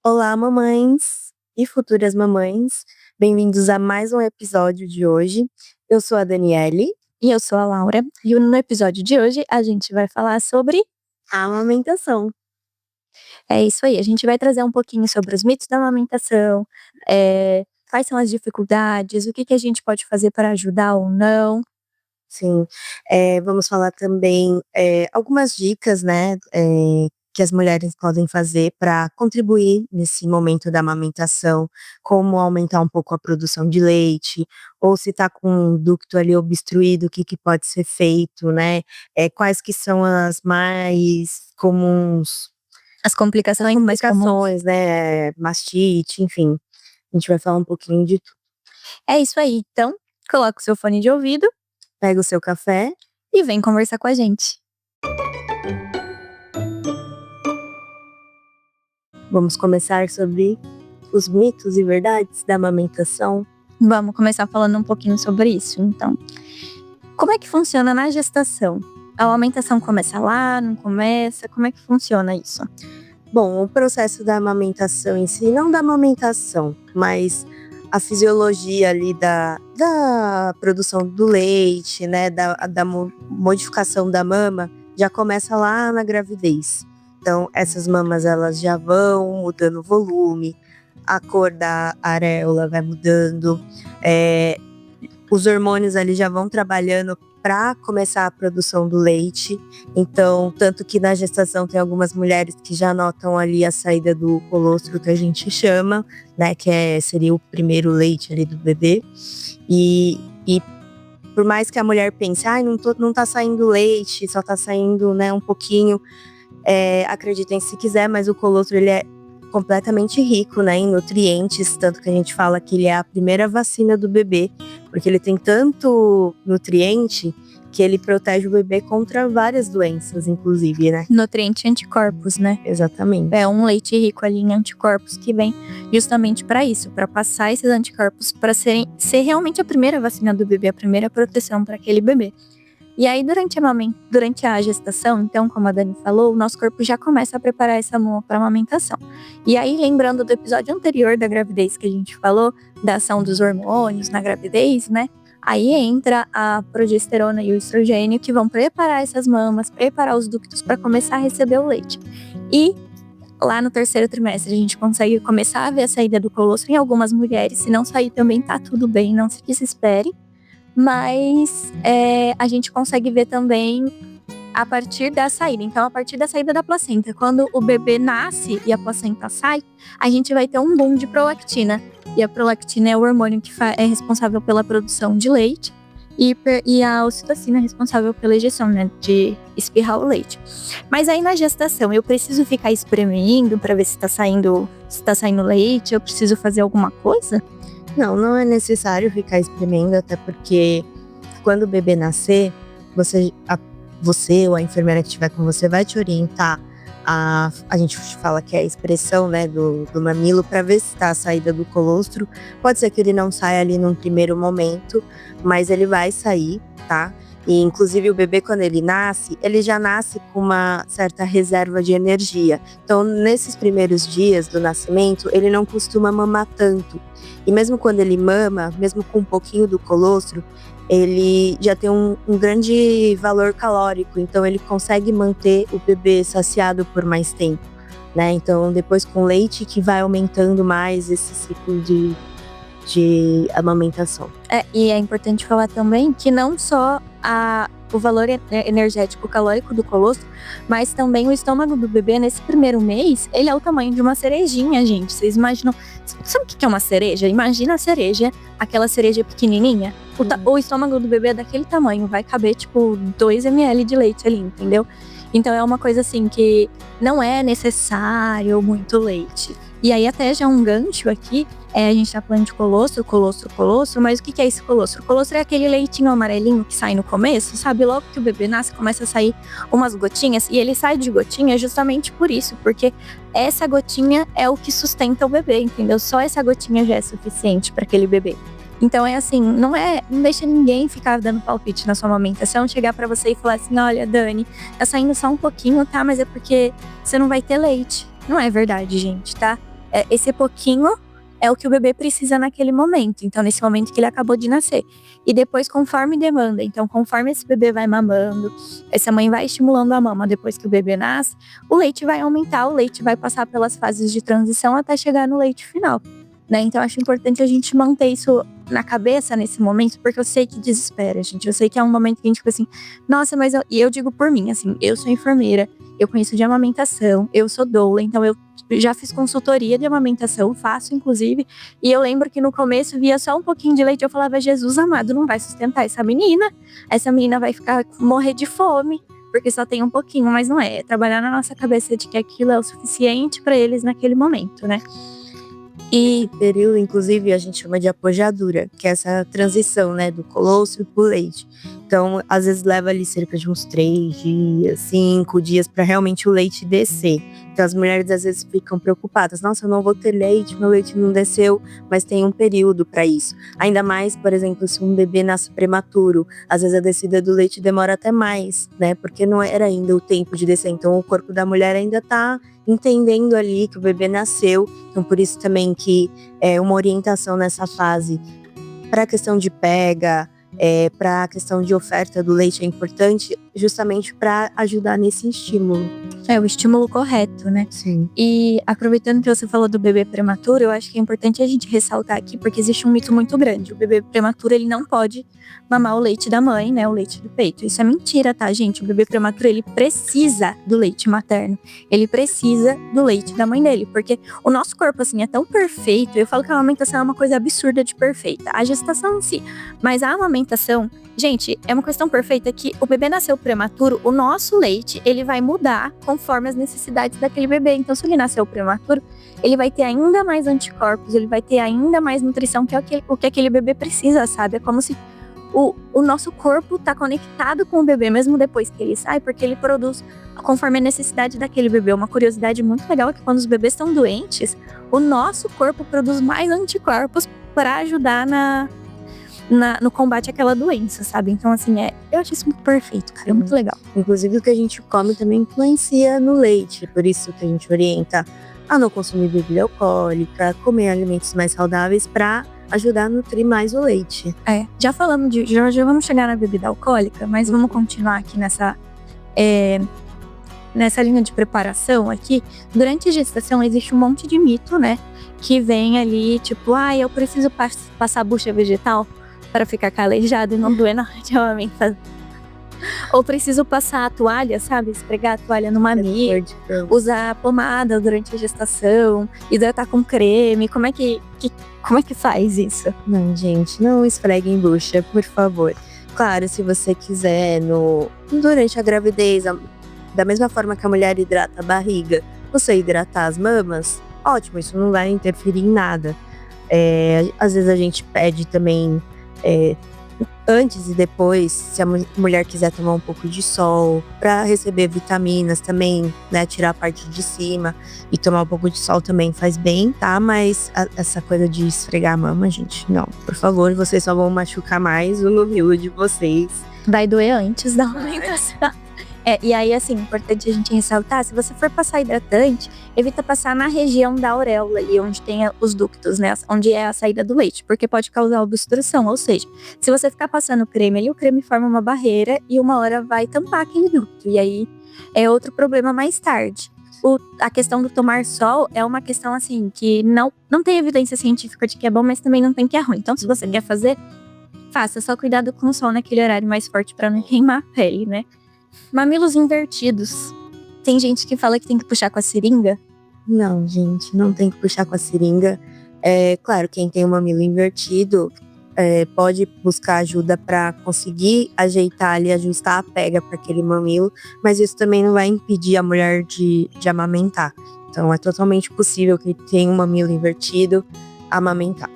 Olá, mamães e futuras mamães. Bem-vindos a mais um episódio de hoje. Eu sou a Daniele. E eu sou a Laura. E no episódio de hoje a gente vai falar sobre A amamentação. É isso aí, a gente vai trazer um pouquinho sobre os mitos da amamentação, quais são as dificuldades, o que a gente pode fazer para ajudar ou não. Sim, vamos falar também, algumas dicas, né, que as mulheres podem fazer para contribuir nesse momento da amamentação, como aumentar um pouco a produção de leite, ou se está com o ducto ali obstruído, o que pode ser feito, né, quais que são as mais comuns. As complicações mais comuns. Né, mastite, enfim, a gente vai falar um pouquinho de tudo. É isso aí, então coloca o seu fone de ouvido, pega o seu café e vem conversar com a gente. Vamos começar sobre os mitos e verdades da amamentação? Vamos começar falando um pouquinho sobre isso, então. Como é que funciona na gestação? A amamentação começa lá, não começa? Como é que funciona isso? Bom, o processo da amamentação em si, não da amamentação, mas a fisiologia ali da produção do leite, né, da modificação da mama, já começa lá na gravidez. Então, essas mamas, elas já vão mudando o volume, a cor da areola vai mudando, os hormônios ali já vão trabalhando para começar a produção do leite. Então, tanto que na gestação tem algumas mulheres que já notam ali a saída do colostro, que a gente chama, né, que seria o primeiro leite ali do bebê. E por mais que a mulher pense, não tá saindo leite, só tá saindo, né, um pouquinho, acreditem se quiser, mas o colostro ele é completamente rico, né, em nutrientes, tanto que a gente fala que ele é a primeira vacina do bebê, porque ele tem tanto nutriente que ele protege o bebê contra várias doenças, inclusive, né? Nutriente e anticorpos, né? Exatamente. É um leite rico ali em anticorpos que vem justamente para isso, para passar esses anticorpos para ser realmente a primeira vacina do bebê, a primeira proteção para aquele bebê. E aí, durante a gestação, então, como a Dani falou, o nosso corpo já começa a preparar essa mama para amamentação. E aí, lembrando do episódio anterior da gravidez que a gente falou, da ação dos hormônios na gravidez, né? Aí entra a progesterona e o estrogênio que vão preparar essas mamas, preparar os ductos para começar a receber o leite. E lá no terceiro trimestre a gente consegue começar a ver a saída do colostro em algumas mulheres. Se não sair também tá tudo bem, não se desespere. Mas a gente consegue ver também a partir da saída. Então, a partir da saída da placenta, quando o bebê nasce e a placenta sai, a gente vai ter um boom de prolactina. E a prolactina é o hormônio que é responsável pela produção de leite e a ocitocina é responsável pela ejeção, né, de espirrar o leite. Mas aí na gestação, eu preciso ficar espremendo para ver se tá saindo leite? Eu preciso fazer alguma coisa? Não é necessário ficar espremendo, até porque quando o bebê nascer, você ou a enfermeira que estiver com você vai te orientar. A gente fala que é a expressão, né, do mamilo, para ver se está a saída do colostro. Pode ser que ele não saia ali num primeiro momento, mas ele vai sair, tá? E inclusive o bebê, quando ele nasce, ele já nasce com uma certa reserva de energia. Então, nesses primeiros dias do nascimento, ele não costuma mamar tanto. E mesmo quando ele mama, mesmo com um pouquinho do colostro, ele já tem um grande valor calórico. Então, ele consegue manter o bebê saciado por mais tempo, né? Então, depois com leite que vai aumentando mais esse ciclo de amamentação. E é importante falar também que não só o valor energético calórico do colostro, mas também o estômago do bebê nesse primeiro mês, ele é o tamanho de uma cerejinha, gente. Vocês imaginam? Sabe o que é uma cereja? Imagina a cereja, aquela cereja pequenininha. O estômago do bebê é daquele tamanho, vai caber tipo 2 ml de leite ali, entendeu? Então é uma coisa assim que não é necessário muito leite. E aí até já um gancho aqui, a gente tá falando de colostro, mas o que é esse colostro? O colostro é aquele leitinho amarelinho que sai no começo, sabe? Logo que o bebê nasce, começa a sair umas gotinhas, e ele sai de gotinha justamente por isso, porque essa gotinha é o que sustenta o bebê, entendeu? Só essa gotinha já é suficiente para aquele bebê. Então é assim, não deixa ninguém ficar dando palpite na sua amamentação, chegar pra você e falar assim, olha, Dani, tá saindo só um pouquinho, tá? Mas é porque você não vai ter leite. Não é verdade, gente, tá? esse pouquinho é o que o bebê precisa naquele momento. Então, nesse momento que ele acabou de nascer. E depois, conforme demanda. Então, conforme esse bebê vai mamando, essa mãe vai estimulando a mama depois que o bebê nasce, o leite vai aumentar, o leite vai passar pelas fases de transição até chegar no leite final. Né? Então, acho importante a gente manter isso na cabeça nesse momento, porque eu sei que desespera, gente. Eu sei que é um momento que a gente fica assim, nossa, mas e eu digo por mim, assim, eu sou enfermeira, eu conheço de amamentação, eu sou doula, então eu já fiz consultoria de amamentação, faço inclusive, e eu lembro que no começo via só um pouquinho de leite, eu falava, Jesus amado, não vai sustentar essa menina vai morrer de fome, porque só tem um pouquinho, mas não é trabalhar na nossa cabeça de que aquilo é o suficiente para eles naquele momento, né? E período, inclusive, a gente chama de apojadura, que é essa transição, né, do colostro pro leite. Então, às vezes leva ali cerca de uns 3 dias, 5 dias para realmente o leite descer. Então, as mulheres às vezes ficam preocupadas. Nossa, eu não vou ter leite, meu leite não desceu, mas tem um período para isso. Ainda mais, por exemplo, se um bebê nasce prematuro, às vezes a descida do leite demora até mais, né, porque não era ainda o tempo de descer. Então, o corpo da mulher ainda tá entendendo ali que o bebê nasceu. Então, por isso também que uma orientação nessa fase para a questão de pega, para a questão de oferta do leite é importante, justamente para ajudar nesse estímulo. É o estímulo correto, né? Sim. E aproveitando que você falou do bebê prematuro, eu acho que é importante a gente ressaltar aqui, porque existe um mito muito grande. O bebê prematuro, ele não pode mamar o leite da mãe, né? O leite do peito. Isso é mentira, tá, gente? O bebê prematuro, ele precisa do leite materno. Ele precisa do leite da mãe dele, porque o nosso corpo, assim, é tão perfeito. Eu falo que a amamentação é uma coisa absurda de perfeita. A gestação em si. Mas a amamentação, gente, é uma questão perfeita que o bebê nasceu prematuro, o nosso leite, ele vai mudar conforme as necessidades daquele bebê. Então, se ele nasceu prematuro, ele vai ter ainda mais anticorpos, ele vai ter ainda mais nutrição, que é o que aquele bebê precisa, sabe? É como se o nosso corpo tá conectado com o bebê, mesmo depois que ele sai, porque ele produz conforme a necessidade daquele bebê. Uma curiosidade muito legal é que quando os bebês estão doentes, o nosso corpo produz mais anticorpos para ajudar no combate àquela doença, sabe? Então, assim, eu acho isso muito perfeito, cara, é muito legal. Inclusive, o que a gente come também influencia no leite, por isso que a gente orienta a não consumir bebida alcoólica, comer alimentos mais saudáveis para ajudar a nutrir mais o leite. Já falamos já vamos chegar na bebida alcoólica, mas vamos continuar aqui nessa linha de preparação aqui. Durante a gestação existe um monte de mito, né? Que vem ali, tipo, eu preciso passar bucha vegetal para ficar calejado e não doer na hora de amamentar. Ou preciso passar a toalha, sabe? Esfregar a toalha no mamilo, usar pomada durante a gestação, hidratar com creme. Como é que faz isso? Não, gente, não esfreguem bucha, por favor. Claro, se você quiser, durante a gravidez, da mesma forma que a mulher hidrata a barriga, você hidratar as mamas, ótimo, isso não vai interferir em nada. Às vezes a gente pede também antes e depois, se a mulher quiser tomar um pouco de sol, para receber vitaminas também, né? Tirar a parte de cima e tomar um pouco de sol também faz bem, tá? Mas essa coisa de esfregar a mama, gente, não. Por favor, vocês só vão machucar mais o mamilo de vocês. Vai doer antes da amamentação. E aí, assim, importante a gente ressaltar, se você for passar hidratante, evita passar na região da auréola ali, onde tem os ductos, né? Onde é a saída do leite, porque pode causar obstrução. Ou seja, se você ficar passando creme ali, o creme forma uma barreira e uma hora vai tampar aquele ducto. E aí, é outro problema mais tarde. A questão do tomar sol é uma questão, assim, que não tem evidência científica de que é bom, mas também não tem que é ruim. Então, se você quer fazer, faça. Só cuidado com o sol naquele horário mais forte para não queimar a pele, né? Mamilos invertidos. Tem gente que fala que tem que puxar com a seringa. Não, gente, não tem que puxar com a seringa. Claro, quem tem o mamilo invertido pode buscar ajuda para conseguir ajeitar ali, ajustar a pega para aquele mamilo, mas isso também não vai impedir a mulher de amamentar. Então é totalmente possível que tenha um mamilo invertido amamentar.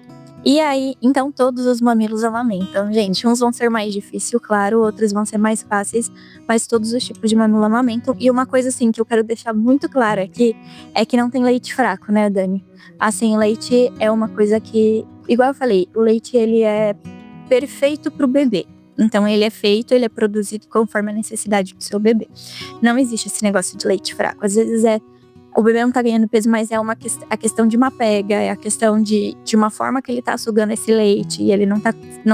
E aí, então todos os mamilos amamentam, gente. Uns vão ser mais difíceis, claro, outros vão ser mais fáceis, mas todos os tipos de mamilo amamentam. E uma coisa, assim, que eu quero deixar muito clara aqui, é que não tem leite fraco, né, Dani? Assim, leite é uma coisa que, igual eu falei, o leite, ele é perfeito pro bebê. Então, ele é produzido conforme a necessidade do seu bebê. Não existe esse negócio de leite fraco. Às vezes o bebê não tá ganhando peso, mas é a questão de uma pega, é a questão de uma forma que ele tá sugando esse leite e ele não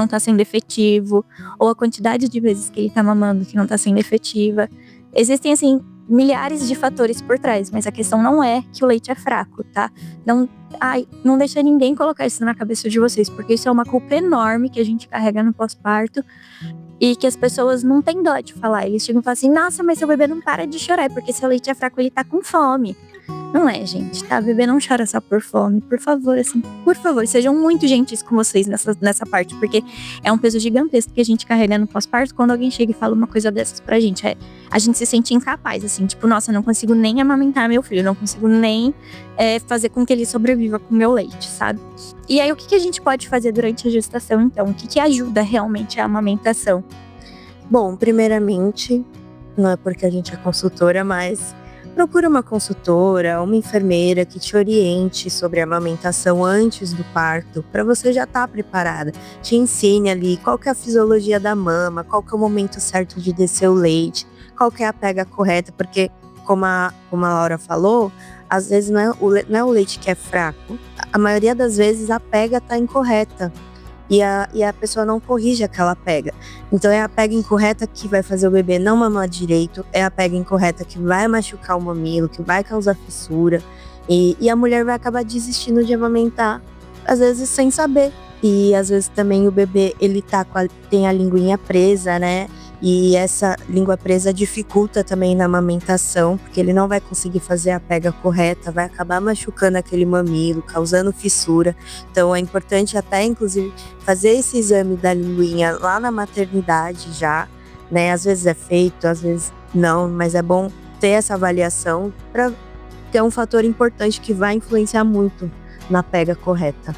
tá sendo efetivo, ou a quantidade de vezes que ele tá mamando que não tá sendo efetiva. Existem, assim, milhares de fatores por trás, mas a questão não é que o leite é fraco, tá? Não deixa ninguém colocar isso na cabeça de vocês, porque isso é uma culpa enorme que a gente carrega no pós-parto e que as pessoas não têm dó de falar. Eles chegam e falam assim, nossa, mas seu bebê não para de chorar, porque seu leite é fraco, ele tá com fome. Não é, gente, tá? Bebê não chora só por fome. Por favor, assim, por favor, sejam muito gentis com vocês nessa parte, porque é um peso gigantesco que a gente carrega no pós-parto quando alguém chega e fala uma coisa dessas pra gente. A gente se sente incapaz, assim, tipo, nossa, eu não consigo nem amamentar meu filho, eu não consigo nem fazer com que ele sobreviva com o meu leite, sabe? E aí, o que a gente pode fazer durante a gestação, então? O que ajuda realmente a amamentação? Bom, primeiramente, não é porque a gente é consultora, mas procura uma consultora, uma enfermeira que te oriente sobre a amamentação antes do parto, para você já estar preparada. Te ensine ali qual que é a fisiologia da mama, qual que é o momento certo de descer o leite, qual que é a pega correta, porque como a Laura falou, às vezes não é o leite que é fraco. A maioria das vezes a pega está incorreta. E a pessoa não corrige aquela pega. Então é a pega incorreta que vai fazer o bebê não mamar direito, é a pega incorreta que vai machucar o mamilo, que vai causar fissura, e a mulher vai acabar desistindo de amamentar, às vezes sem saber. E às vezes também o bebê, ele tem a linguinha presa, né? E essa língua presa dificulta também na amamentação, porque ele não vai conseguir fazer a pega correta, vai acabar machucando aquele mamilo, causando fissura. Então é importante até, inclusive, fazer esse exame da linguinha lá na maternidade já, né? Às vezes é feito, às vezes não, mas é bom ter essa avaliação para ter um fator importante que vai influenciar muito na pega correta.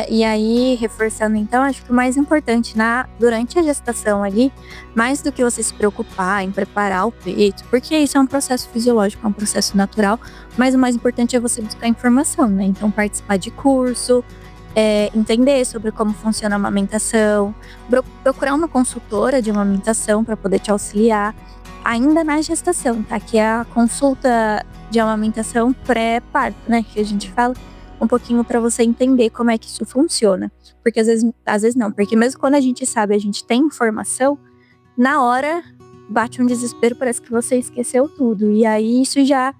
E aí, reforçando então, acho que o mais importante durante a gestação ali, mais do que você se preocupar em preparar o peito, porque isso é um processo fisiológico, é um processo natural, mas o mais importante é você buscar informação, né? Então, participar de curso, entender sobre como funciona a amamentação, procurar uma consultora de amamentação para poder te auxiliar, ainda na gestação, tá? Que é a consulta de amamentação pré-parto, né? Que a gente fala. Um pouquinho para você entender como é que isso funciona. Porque às vezes não, porque mesmo quando a gente sabe, a gente tem informação, na hora bate um desespero, parece que você esqueceu tudo. E aí isso já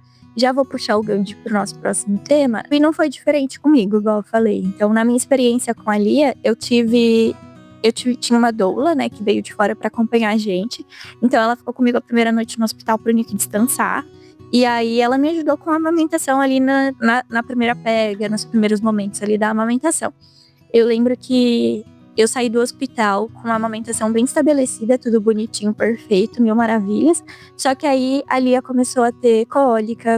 vou puxar o gancho pro nosso próximo tema. E não foi diferente comigo, igual eu falei. Então, na minha experiência com a Lia, tinha uma doula, né, que veio de fora para acompanhar a gente. Então ela ficou comigo a primeira noite no hospital pro Nick descansar. E aí ela me ajudou com a amamentação ali na primeira pega, nos primeiros momentos ali da amamentação. Eu lembro que eu saí do hospital com uma amamentação bem estabelecida, tudo bonitinho, perfeito, mil maravilhas. Só que aí a Lia começou a ter cólica,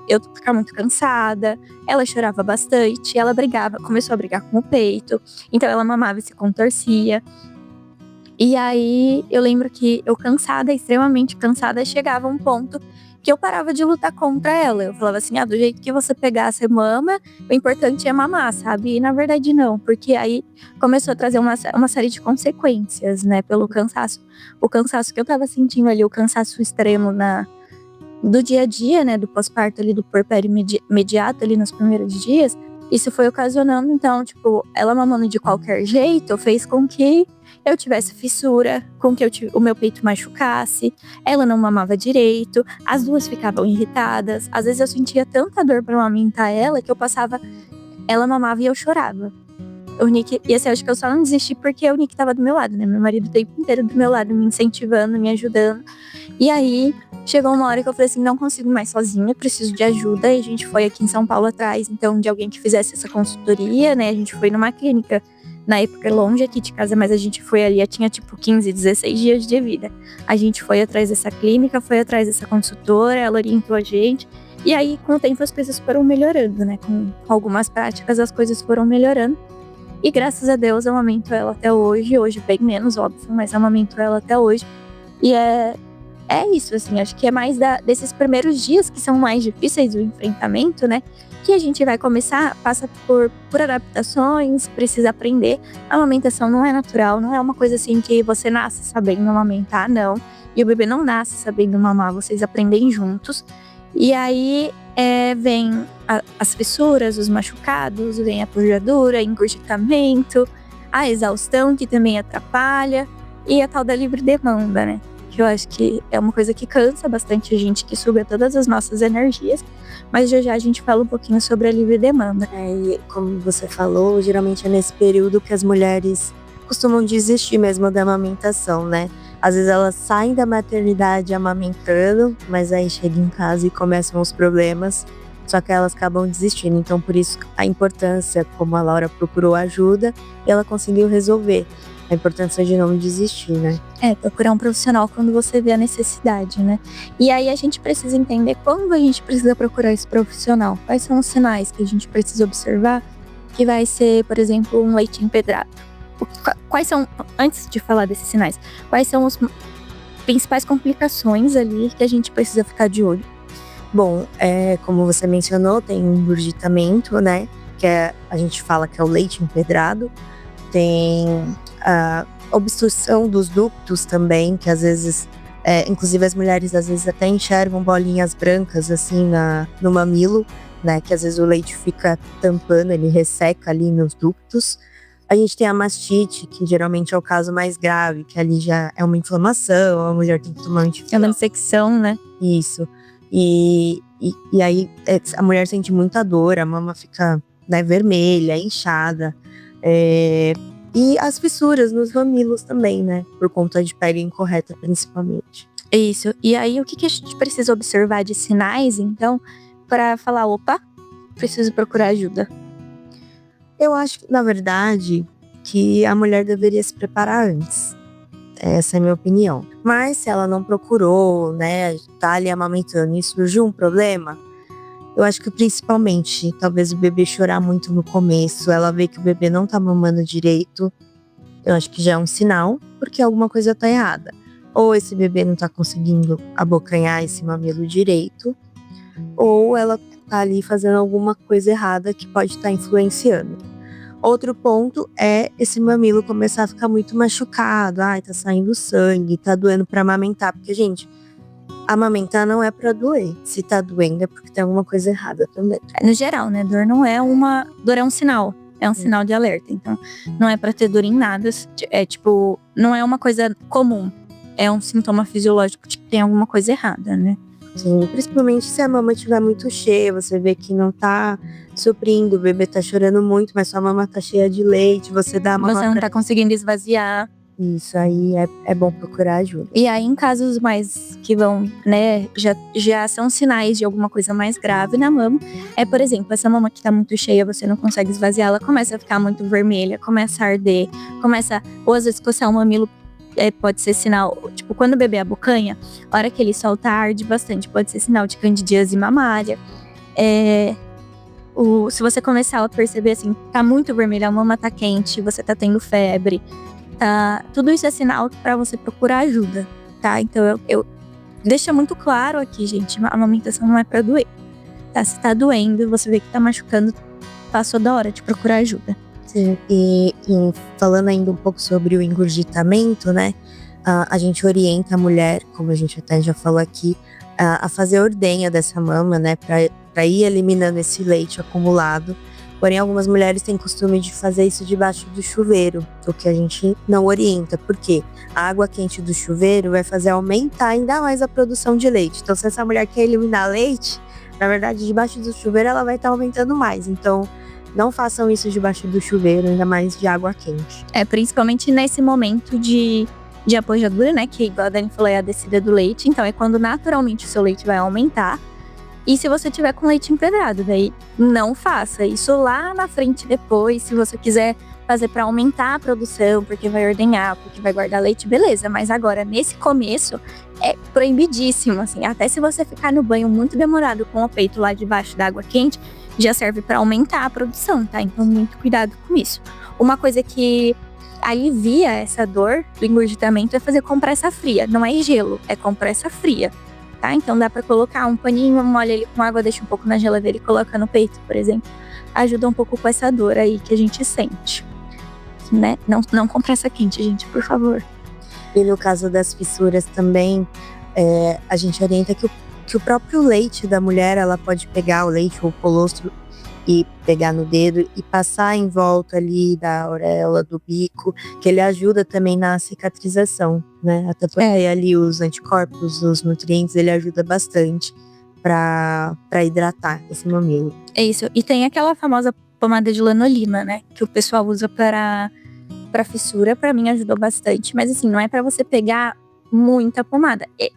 eu ficar muito cansada, ela chorava bastante, ela começou a brigar com o peito. Então ela mamava e se contorcia. E aí eu lembro que eu cansada, extremamente cansada, chegava um ponto que eu parava de lutar contra ela. Eu falava assim, do jeito que você pegar, você mama, o importante é mamar, sabe? E na verdade não, porque aí começou a trazer uma série de consequências, né, pelo cansaço. O cansaço que eu tava sentindo ali, o cansaço extremo do dia a dia, né, do pós-parto ali, do puerpério imediato ali nos primeiros dias, isso foi ocasionando, então, tipo, ela mamando de qualquer jeito, fez com que eu tivesse fissura, com que o meu peito machucasse, ela não mamava direito, as duas ficavam irritadas, às vezes eu sentia tanta dor pra amamentar ela que ela mamava e eu chorava. O Nick, e assim, eu acho que eu só não desisti porque o Nick tava do meu lado, né, meu marido o tempo inteiro do meu lado, me incentivando, me ajudando, e aí chegou uma hora que eu falei assim, não consigo mais sozinha, preciso de ajuda, e a gente foi aqui em São Paulo atrás, então, de alguém que fizesse essa consultoria, né, a gente foi numa clínica, na época longe aqui de casa, mas a gente foi ali, tinha tipo 15, 16 dias de vida. A gente foi atrás dessa clínica, foi atrás dessa consultora, ela orientou a gente. E aí, com o tempo, as coisas foram melhorando, né? Com algumas práticas, as coisas foram melhorando. E graças a Deus, eu amamento ela até hoje. Hoje bem menos, óbvio, mas eu amamento ela até hoje. E é isso, assim, acho que é mais desses primeiros dias que são mais difíceis, o enfrentamento, né? Que a gente vai começar, passa por adaptações, precisa aprender. A amamentação não é natural, não é uma coisa assim que você nasce sabendo amamentar, não. E o bebê não nasce sabendo mamar, vocês aprendem juntos. E aí vem as fissuras, os machucados, vem a purgadura, engurgitamento, a exaustão, que também atrapalha, e a tal da livre demanda, né? Que eu acho que é uma coisa que cansa bastante a gente, que suga todas as nossas energias. Mas já a gente fala um pouquinho sobre a livre demanda. E como você falou, geralmente é nesse período que as mulheres costumam desistir mesmo da amamentação, né? Às vezes elas saem da maternidade amamentando, mas aí chega em casa e começam os problemas, só que elas acabam desistindo. Então, por isso a importância, como a Laura procurou ajuda, e ela conseguiu resolver. A importância de não desistir, né? Procurar um profissional quando você vê a necessidade, né? E aí a gente precisa entender quando a gente precisa procurar esse profissional. Quais são os sinais que a gente precisa observar? Que vai ser, por exemplo, um leite empedrado. Quais são, antes de falar desses sinais, quais são as principais complicações ali que a gente precisa ficar de olho? Bom, como você mencionou, tem um engurgitamento, né? Que a gente fala que é o leite empedrado. Tem a obstrução dos ductos também, que às vezes, inclusive as mulheres às vezes até enxergam bolinhas brancas assim no mamilo, né? Que às vezes o leite fica tampando, ele resseca ali nos ductos. A gente tem a mastite, que geralmente é o caso mais grave, que ali já é uma inflamação, a mulher tem que tomar É uma infecção, né? Isso. E aí a mulher sente muita dor, a mama fica, né, vermelha, inchada. E as fissuras nos mamilos também, né? Por conta de pele incorreta, principalmente. Isso. E aí, o que a gente precisa observar de sinais, então, para falar, opa, preciso procurar ajuda? Eu acho, na verdade, que a mulher deveria se preparar antes. Essa é a minha opinião. Mas se ela não procurou, né, tá ali amamentando e surgiu um problema, eu acho que principalmente, talvez o bebê chorar muito no começo, ela vê que o bebê não tá mamando direito, eu acho que já é um sinal, porque alguma coisa tá errada. Ou esse bebê não tá conseguindo abocanhar esse mamilo direito, ou ela tá ali fazendo alguma coisa errada que pode estar influenciando. Outro ponto é esse mamilo começar a ficar muito machucado, tá saindo sangue, tá doendo pra amamentar, porque, gente, amamentar não é pra doer. Se tá doendo é porque tem alguma coisa errada também. No geral, né? Dor é um sinal. É um sinal de alerta. Então, não é pra ter dor em nada. Não é uma coisa comum. É um sintoma fisiológico de que tem alguma coisa errada, né? Sim, principalmente se a mama estiver muito cheia, você vê que não tá suprindo, o bebê tá chorando muito, mas sua mama tá cheia de leite, você dá a mama Você não tá conseguindo esvaziar. Isso aí é bom procurar ajuda. E aí, em casos mais que vão, né, já são sinais de alguma coisa mais grave na mama. Por exemplo, essa mama que tá muito cheia, você não consegue esvaziar, ela começa a ficar muito vermelha, começa a arder, ou às vezes coçar o mamilo, pode ser sinal, tipo, quando o bebê abocanha, a hora que ele solta arde bastante, pode ser sinal de candidíase mamária. Se você começar a perceber assim, tá muito vermelha, a mama tá quente, você tá tendo febre, tudo isso é sinal para você procurar ajuda, tá? Então eu deixa muito claro aqui, gente, a amamentação não é para doer, tá? Se tá doendo, você vê que tá machucando, passou da hora de procurar ajuda. Sim, e falando ainda um pouco sobre o engurgitamento, né? A gente orienta a mulher, como a gente até já falou aqui, a fazer a ordenha dessa mama, né? Pra ir eliminando esse leite acumulado. Porém, algumas mulheres têm costume de fazer isso debaixo do chuveiro, o que a gente não orienta. Por quê? A água quente do chuveiro vai fazer aumentar ainda mais a produção de leite. Então, se essa mulher quer eliminar leite, na verdade, debaixo do chuveiro ela vai estar aumentando mais. Então, não façam isso debaixo do chuveiro, ainda mais de água quente. Principalmente nesse momento de apojadura, né? Que, igual a Dani falou, é a descida do leite. Então, é quando naturalmente o seu leite vai aumentar. E se você tiver com leite empedrado, daí não faça isso lá na frente depois. Se você quiser fazer para aumentar a produção, porque vai ordenhar, porque vai guardar leite, beleza. Mas agora, nesse começo, é proibidíssimo, assim. Até se você ficar no banho muito demorado com o peito lá debaixo da água quente, já serve para aumentar a produção, tá? Então, muito cuidado com isso. Uma coisa que alivia essa dor do engurgitamento é fazer compressa fria. Não é gelo, é compressa fria. Tá? Então dá pra colocar um paninho, molha ele com água, deixa um pouco na geladeira e coloca no peito, por exemplo. Ajuda um pouco com essa dor aí que a gente sente, né? Não compressa quente, gente, por favor. E no caso das fissuras também, a gente orienta que que o próprio leite da mulher, ela pode pegar o leite ou o colostro e pegar no dedo e passar em volta ali da auréola, do bico, que ele ajuda também na cicatrização, né? Até porque ali os anticorpos, os nutrientes, ele ajuda bastante para hidratar esse mamilo. É isso. E tem aquela famosa pomada de lanolina, né? Que o pessoal usa para fissura. Pra mim ajudou bastante. Mas assim, não é pra você pegar muita pomada. É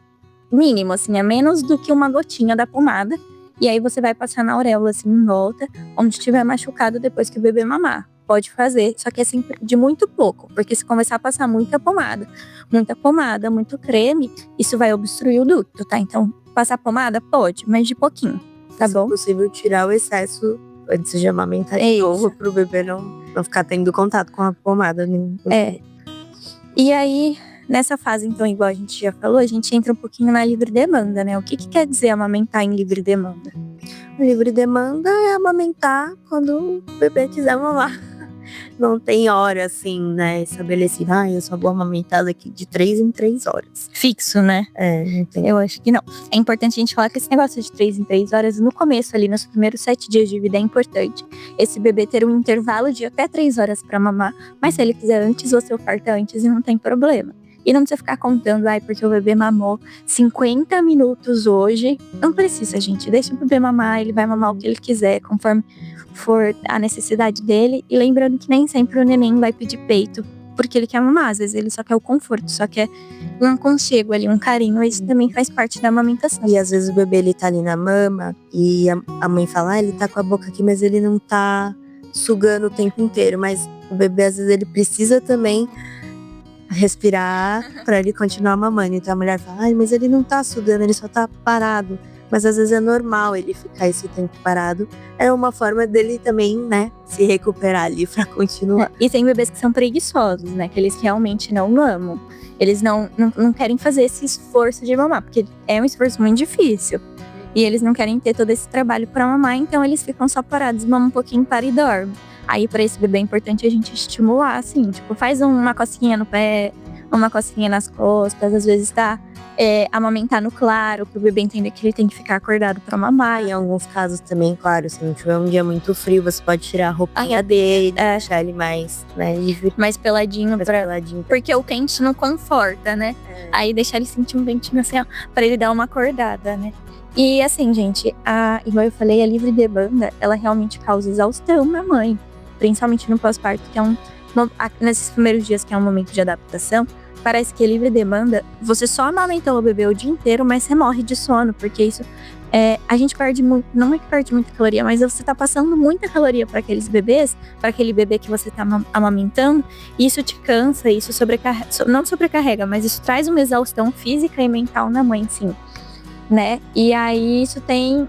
mínimo, assim, é menos do que uma gotinha da pomada. E aí você vai passar na auréola, assim, em volta, onde estiver machucado depois que o bebê mamar. Pode fazer, só que é sempre de muito pouco. Porque se começar a passar muita pomada, muito creme, isso vai obstruir o ducto, tá? Então, passar pomada? Pode, mas de pouquinho, tá bom? Se possível, tirar o excesso antes de amamentar de novo, pro bebê não ficar tendo contato com a pomada. E aí, nessa fase, então, igual a gente já falou, a gente entra um pouquinho na livre demanda, né? O que quer dizer amamentar em livre demanda? Livre demanda é amamentar quando o bebê quiser mamar. Não tem hora, assim, né, estabelecida. Eu só vou amamentar daqui de 3 em 3 horas. Fixo, né? Não tem. Eu acho que não. É importante a gente falar que esse negócio de 3 em 3 horas, no começo ali, nos primeiros 7 dias de vida, é importante. Esse bebê ter um intervalo de até 3 horas pra mamar. Mas se ele quiser antes, você oferta antes e não tem problema. E não precisa ficar contando, porque o bebê mamou 50 minutos hoje. Não precisa, gente. Deixa o bebê mamar, ele vai mamar o que ele quiser, conforme for a necessidade dele. E lembrando que nem sempre o neném vai pedir peito porque ele quer mamar. Às vezes ele só quer o conforto, só quer um aconchego ali, um carinho. Isso também faz parte da amamentação. E às vezes o bebê, ele tá ali na mama e a mãe fala, ele tá com a boca aqui, mas ele não tá sugando o tempo inteiro. Mas o bebê, às vezes, ele precisa também respirar para ele continuar mamando. Então a mulher fala, mas ele não tá sugando, ele só tá parado. Mas às vezes é normal ele ficar esse tempo parado. É uma forma dele também, né, se recuperar ali pra continuar. E tem bebês que são preguiçosos, né, que eles realmente não mamam. Eles não querem fazer esse esforço de mamar, porque é um esforço muito difícil. E eles não querem ter todo esse trabalho pra mamar, então eles ficam só parados, mamam um pouquinho, para e dormem. Aí, pra esse bebê é importante a gente estimular, assim, tipo, faz uma cosquinha no pé, uma cosquinha nas costas, às vezes amamentar no claro, pro bebê entender que ele tem que ficar acordado pra mamar. Em alguns casos também, claro, se não tiver um dia muito frio, você pode tirar a roupinha dele, deixar ele mais, né, livre. Mais peladinho, peladinho. Porque o quente não conforta, né? Aí deixar ele sentir um ventinho assim, ó, pra ele dar uma acordada, né? E assim, gente, igual eu falei, a livre demanda, ela realmente causa exaustão na mãe. Principalmente no pós-parto, que é nesses primeiros dias, que é um momento de adaptação. Parece que a livre demanda, você só amamentou o bebê o dia inteiro, mas você morre de sono, porque isso a gente perde muito, não é que perde muita caloria, mas você tá passando muita caloria para aqueles bebês, para aquele bebê que você tá amamentando, e isso te cansa, isso não sobrecarrega, mas isso traz uma exaustão física e mental na mãe, sim, né? E aí isso tem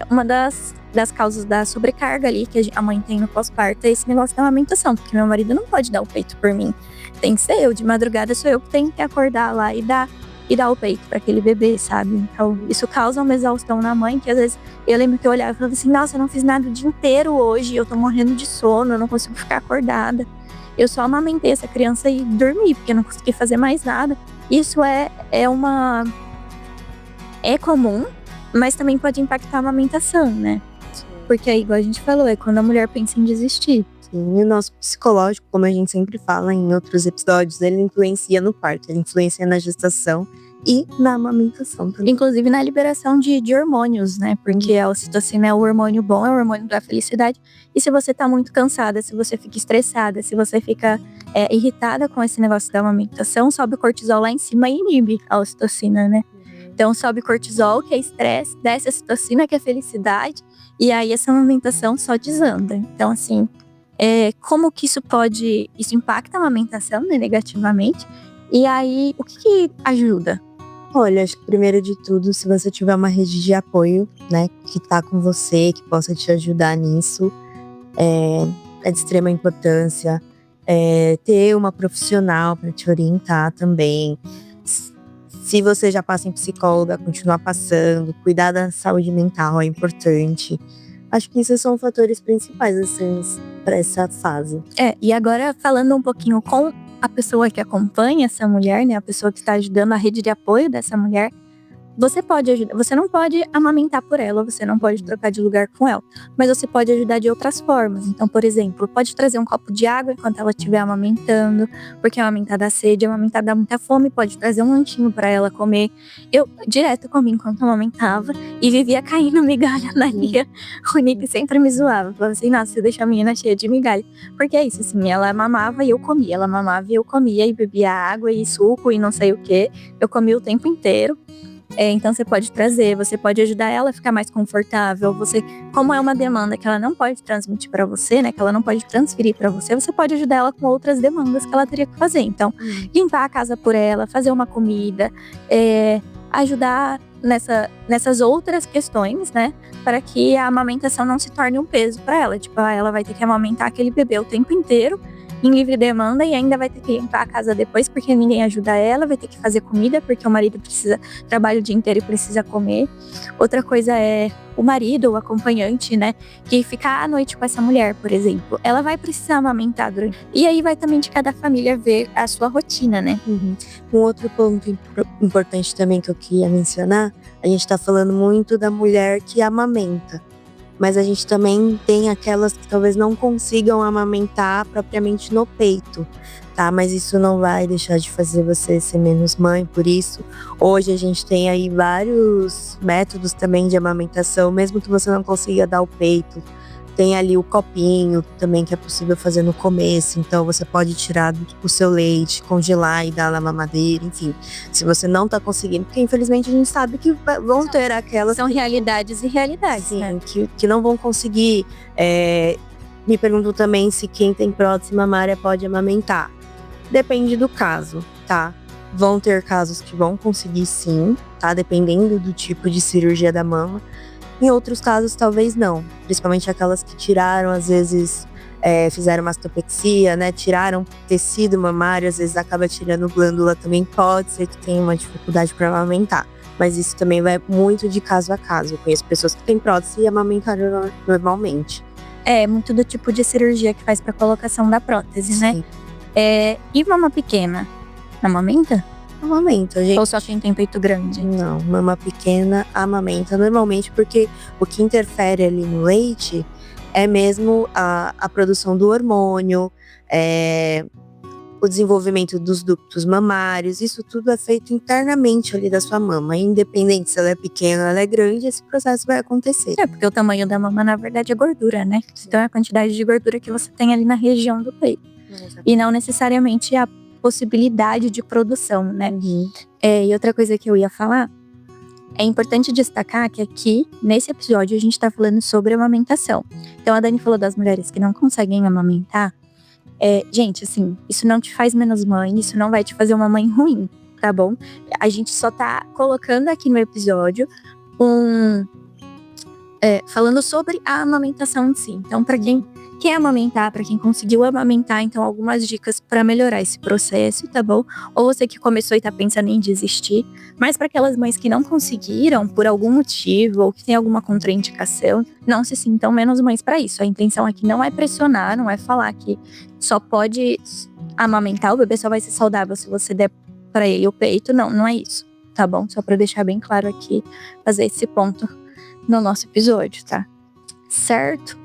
uma das causas da sobrecarga ali que a mãe tem no pós-parto, é esse negócio da amamentação, porque meu marido não pode dar o peito por mim. Tem que ser eu, de madrugada sou eu que tenho que acordar lá e dar o peito para aquele bebê, sabe? Então, isso causa uma exaustão na mãe, que às vezes eu lembro que eu olhava e falava assim, nossa, eu não fiz nada o dia inteiro hoje, eu tô morrendo de sono, eu não consigo ficar acordada. Eu só amamentei essa criança e dormi, porque eu não consegui fazer mais nada. Isso é comum, mas também pode impactar a amamentação, né? Porque aí, igual a gente falou, é quando a mulher pensa em desistir. Sim, e o nosso psicológico, como a gente sempre fala em outros episódios, ele influencia no parto, ele influencia na gestação e na amamentação também. Inclusive na liberação de hormônios, né? Porque a ocitocina é o hormônio bom, é o hormônio da felicidade. E se você tá muito cansada, se você fica estressada, se você fica irritada com esse negócio da amamentação, sobe o cortisol lá em cima e inibe a ocitocina, né? Então sobe o cortisol, que é estresse, desce a ocitocina, que é felicidade, e aí essa amamentação só desanda. Então, assim, como que isso impacta a amamentação, né, negativamente? E aí, o que ajuda? Olha, acho que primeiro de tudo, se você tiver uma rede de apoio, né, que tá com você, que possa te ajudar nisso, é de extrema importância. Ter uma profissional para te orientar também. Se você já passa em psicóloga, continuar passando, cuidar da saúde mental é importante. Acho que esses são fatores principais, assim, para essa fase. E agora falando um pouquinho com a pessoa que acompanha essa mulher, né, a pessoa que está ajudando, a rede de apoio dessa mulher, Você pode ajudar, você não pode amamentar por ela, você não pode trocar de lugar com ela, mas você pode ajudar de outras formas. Então, por exemplo, pode trazer um copo de água enquanto ela estiver amamentando, porque amamentar dá sede, amamentar dá muita fome, pode trazer um lanchinho para ela comer. Eu direto comi enquanto amamentava e vivia caindo migalha na Lia. O Nick sempre me zoava, falava assim, nossa, você deixa a menina cheia de migalha. Porque é isso, assim, ela mamava e eu comia, ela mamava e eu comia e bebia água e suco e não sei o que. Eu comia o tempo inteiro. Então você pode trazer, você pode ajudar ela a ficar mais confortável. Você, como é uma demanda que ela não pode transmitir para você, né? Que ela não pode transferir para você, você pode ajudar ela com outras demandas que ela teria que fazer. Então, limpar a casa por ela, fazer uma comida, ajudar nessas outras questões, né? Para que a amamentação não se torne um peso para ela. Tipo, ela vai ter que amamentar aquele bebê o tempo inteiro, em livre demanda, e ainda vai ter que limpar a casa depois porque ninguém ajuda ela, vai ter que fazer comida porque o marido trabalha o dia inteiro e precisa comer. Outra coisa é o marido ou o acompanhante, né, que ficar à noite com essa mulher, por exemplo, ela vai precisar amamentar durante. E aí vai também de cada família ver a sua rotina, né? Um outro ponto importante também que eu queria mencionar, a gente tá falando muito da mulher que amamenta. Mas a gente também tem aquelas que talvez não consigam amamentar propriamente no peito, tá? Mas isso não vai deixar de fazer você ser menos mãe, por isso. Hoje a gente tem aí vários métodos também de amamentação, mesmo que você não consiga dar o peito. Tem ali o copinho também que é possível fazer no começo, então você pode tirar o seu leite, congelar e dar na mamadeira, enfim. Se você não tá conseguindo, porque infelizmente a gente sabe que vão ter aquelas... São realidades e realidades, sim, né? que não vão conseguir. Me pergunto também se quem tem prótese mamária pode amamentar. Depende do caso, tá? Vão ter casos que vão conseguir sim, tá? Dependendo do tipo de cirurgia da mama. Em outros casos, talvez não. Principalmente aquelas que tiraram, às vezes, fizeram mastopexia, né? Tiraram tecido mamário, às vezes acaba tirando glândula também. Pode ser que tenha uma dificuldade para amamentar. Mas isso também vai muito de caso a caso. Eu conheço pessoas que têm prótese e amamentaram normalmente. Muito do tipo de cirurgia que faz para colocação da prótese, Sim. né? E mama pequena? Amamenta? Amamenta, gente. Ou só quem tem peito grande? Não, mama pequena amamenta normalmente, porque o que interfere ali no leite é mesmo a produção do hormônio, o desenvolvimento dos ductos mamários. Isso tudo é feito internamente ali da sua mama. Independente se ela é pequena ou ela é grande, esse processo vai acontecer. Porque o tamanho da mama, na verdade, é gordura, né? Então é a quantidade de gordura que você tem ali na região do peito. E não necessariamente a possibilidade de produção, né? E outra coisa que eu ia falar, é importante destacar que aqui, nesse episódio, a gente tá falando sobre amamentação. Então a Dani falou das mulheres que não conseguem amamentar. Gente, assim, isso não te faz menos mãe, isso não vai te fazer uma mãe ruim, tá bom? A gente só tá colocando aqui no episódio falando sobre a amamentação em si. Então, pra quem quer amamentar, pra quem conseguiu amamentar, então algumas dicas pra melhorar esse processo, tá bom? Ou você que começou e tá pensando em desistir. Mas pra aquelas mães que não conseguiram, por algum motivo, ou que tem alguma contraindicação, não se sintam menos mães pra isso. A intenção aqui não é pressionar, não é falar que só pode amamentar, o bebê só vai ser saudável se você der pra ele o peito. Não, não é isso, tá bom? Só pra deixar bem claro aqui, fazer esse ponto no nosso episódio, tá? Certo?